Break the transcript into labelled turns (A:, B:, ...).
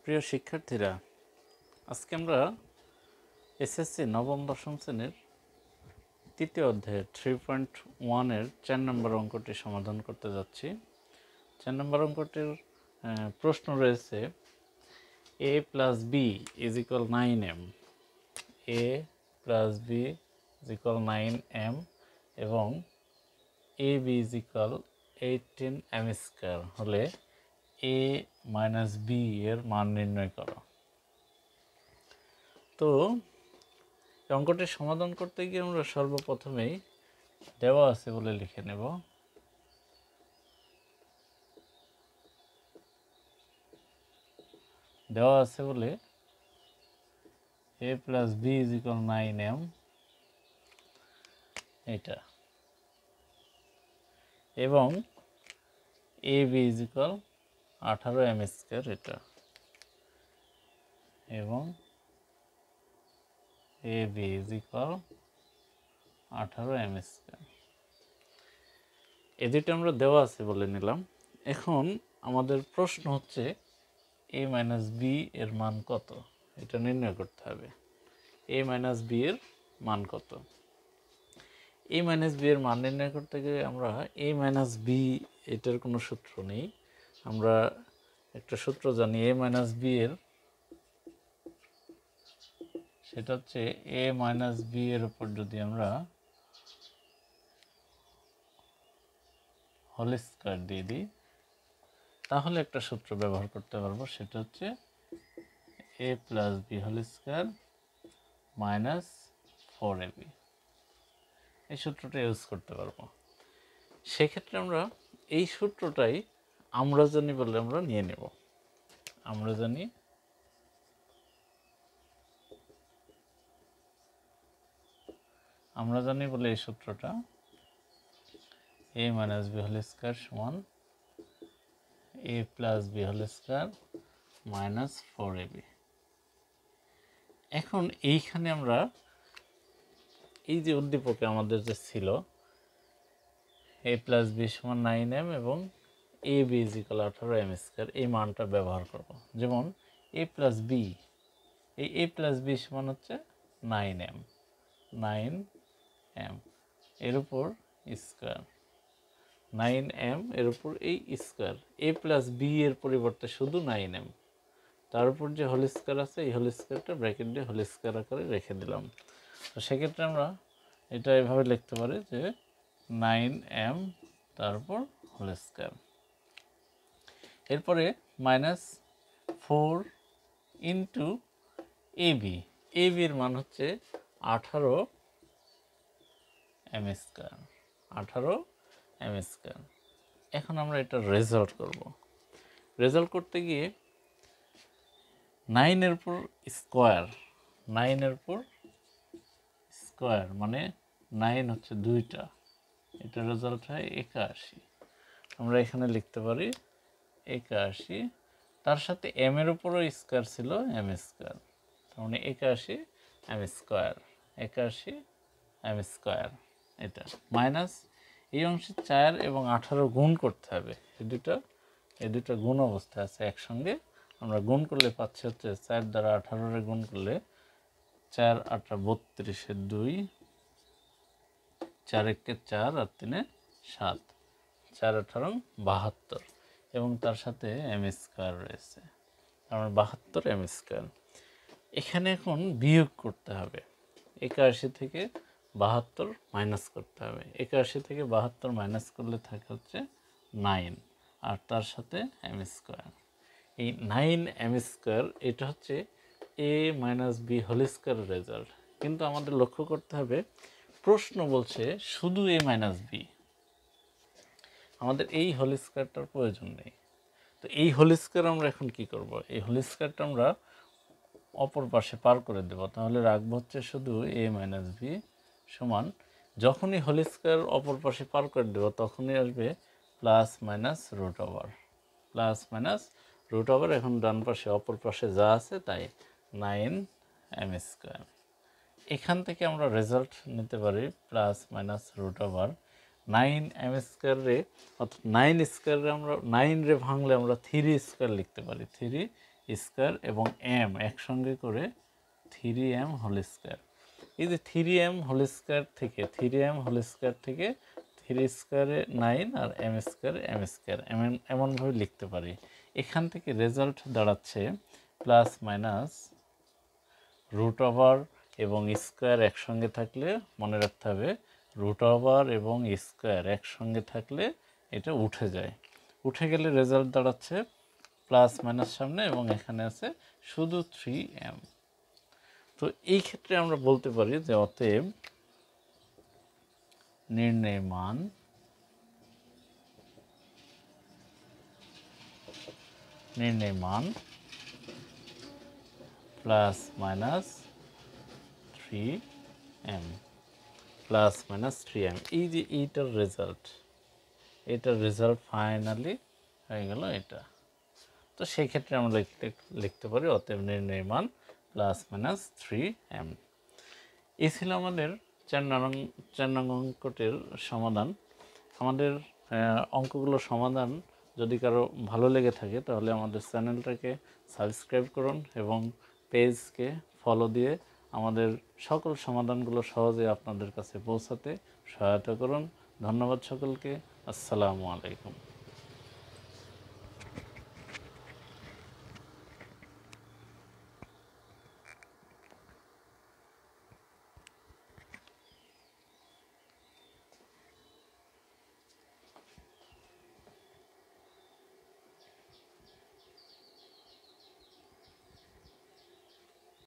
A: প্রিয় শিক্ষার্থীরা, আজকে আমরা এসএসসি নবম দশম শ্রেণীর তৃতীয় অধ্যায়ের 3.1-এর 4 নম্বর অঙ্কটি সমাধান করতে যাচ্ছি। 4 নম্বর অঙ্কটির প্রশ্ন রয়েছে a + b = 9m, a + b = 9m এবং ab = 18m² হলে a - b এর মান নির্ণয় করো। তো এই অঙ্কটি সমাধান করতে গিয়ে আমরা সর্বপ্রথমেই দেওয়া আছে বলে লিখে নেব। দেওয়া আছে বলে a + b = 9m এটা, এবং ab = 18m² এটা, এবং ab = 18m²। এই দুটো আমরা দেওয়া আছে বলে নিলাম। এখন আমাদের প্রশ্ন হচ্ছে a - b এর মান কত, এটা নির্ণয় করতে হবে। a - b এর মান কত? a - b এর মান নির্ণয় করতে গেলে আমরা a - b এটার কোনো সূত্র নেই। আমরা একটা সূত্র জানি a - b এর, সেটা হচ্ছে a - b এর উপর যদি আমরা হোল স্কয়ার দিয়ে দিই তাহলে একটা সূত্র ব্যবহার করতে পারবো, সেটা হচ্ছে a + b whole square - 4ab। এই সূত্রটা ইউজ করতে পারবো। সেক্ষেত্রে আমরা এই সূত্রটাই আমরা জানি বলে আমরা নিয়ে নেব। আমরা জানি বলে এই সূত্রটা a - b হোল স্কয়ার সমান a + b whole square - 4ab। এখন এইখানে আমরা এই যে উদ্দীপকে আমাদের যে ছিল a + b = 9m এবং ab = 18m², এই মানটা ব্যবহার করব। যেমন a + b, এই a + b সমান হচ্ছে 9m, 9m এর উপর স্কয়ার, 9m এর উপর এই স্কয়ার, a + b এর পরিবর্তে শুধু 9m, তার উপর যে হোল স্কয়ার আছে এই হোল স্কয়ারটা ব্র্যাকেট দিয়ে হোল স্কয়ার আকারে রেখে দিলাম। তো সেক্ষেত্রে আমরা এটা এভাবে লিখতে পারি যে 9m তারপর হোল স্কয়ার। এরপরে -4 ইন্টু ab, ab এর মান হচ্ছে 18m², 18m²। এখন আমরা এটা রেজাল্ট করব। রেজাল্ট করতে গিয়ে 9 এর উপর স্কয়ার, 9 এর উপর স্কয়ার মানে 9 হচ্ছে দুইটা, এটা রেজাল্ট হয় 81। আমরা এখানে লিখতে পারি 81, তার সাথে m এর উপরও স্কয়ার ছিল m², তার মানে 81m², 81m²। এটা মাইনাস এই অংশে 4 এবং 18 গুণ করতে হবে, এই দুটো গুণ অবস্থায় আছে একসঙ্গে। আমরা গুণ করলে পাচ্ছি হচ্ছে 4 দ্বারা 18 গুণ করলে 4 × 8 = 32, 2 4 × 1 = 4 আর 3 = 7, 4 × 18 = 72 এবং তার সাথে m² রয়েছে, আমার 72m²। এখানে এখন বিয়োগ করতে হবে, 81 থেকে 72 মাইনাস করতে হবে। 81 থেকে 72 মাইনাস করলে থাকে হচ্ছে 9 আর তার সাথে m²। এই 9m², এটা হচ্ছে a - b হোল স্কয়ারের রেজাল্ট। কিন্তু আমাদের লক্ষ্য করতে হবে প্রশ্ন বলছে শুধু a - b, আমাদের এই হোল স্কয়ারটার প্রয়োজন নেই। তো এই হোল স্কয়ার আমরা এখন কি করব? এই হোল স্কয়ারটা আমরা অপর পাশে পার করে দেব, তাহলে রাখবো হচ্ছে শুধু a - b সমান, যখনই হোল স্কয়ার অপর পাশে পার করে দেব তখনই আসবে +- √, এখন ডান পাশে অপর পাশে যা আছে তাই 9m²। এখান থেকে আমরা রেজাল্ট নিতে পারি +- √9m² রে, অর্থাৎ 9 স্কয়ারে আমরা 9 রে ভাঙলে আমরা 3 স্কয়ার লিখতে পারি, 3 স্কোয়ার এবং এম একসঙ্গে করে 3m হোল স্কোয়ার। এই যে 3m হোল স্কোয়ার থেকে 3m হোল স্কোয়ার থেকে 3 স্কোয়ারে 9 আর m স্কোয়ার এমনভাবে লিখতে পারি। এখান থেকে রেজাল্ট দাঁড়াচ্ছে প্লাস মাইনাস রুট ওভার এবং স্কোয়ার একসঙ্গে থাকলে মনে রাখতে হবে রুট ওভার এবং স্কোয়ার একসঙ্গে থাকলে এটা উঠে যায়। উঠে গেলে রেজাল্ট দাঁড়াচ্ছে প্লাস মাইনাস সামনে এবং এখানে আছে শুধু 3m। তো এই ক্ষেত্রে আমরা বলতে পারি যে অতএব নির্ণয় মান প্লাস মাইনাস 3m এই যে এইটার রেজাল্ট ফাইনালি হয়ে গেল এটা। তো সেই ক্ষেত্রে আমরা লিখতে পারি অতএব নির্ণয় মান প্লাস মাইনাস 3m। এই ছিল আমাদের 4 নং অঙ্কটির সমাধান। আমাদের অঙ্কগুলো সমাধান যদি কারো ভালো লেগে থাকে তাহলে আমাদের চ্যানেলটাকে সাবস্ক্রাইব করুন এবং পেজকে ফলো দিয়ে আমাদের সকল সমাধানগুলো সহজে আপনাদের কাছে পৌঁছাতে সহায়তা করুন। ধন্যবাদ সকলকে। আসসালামু আলাইকুম।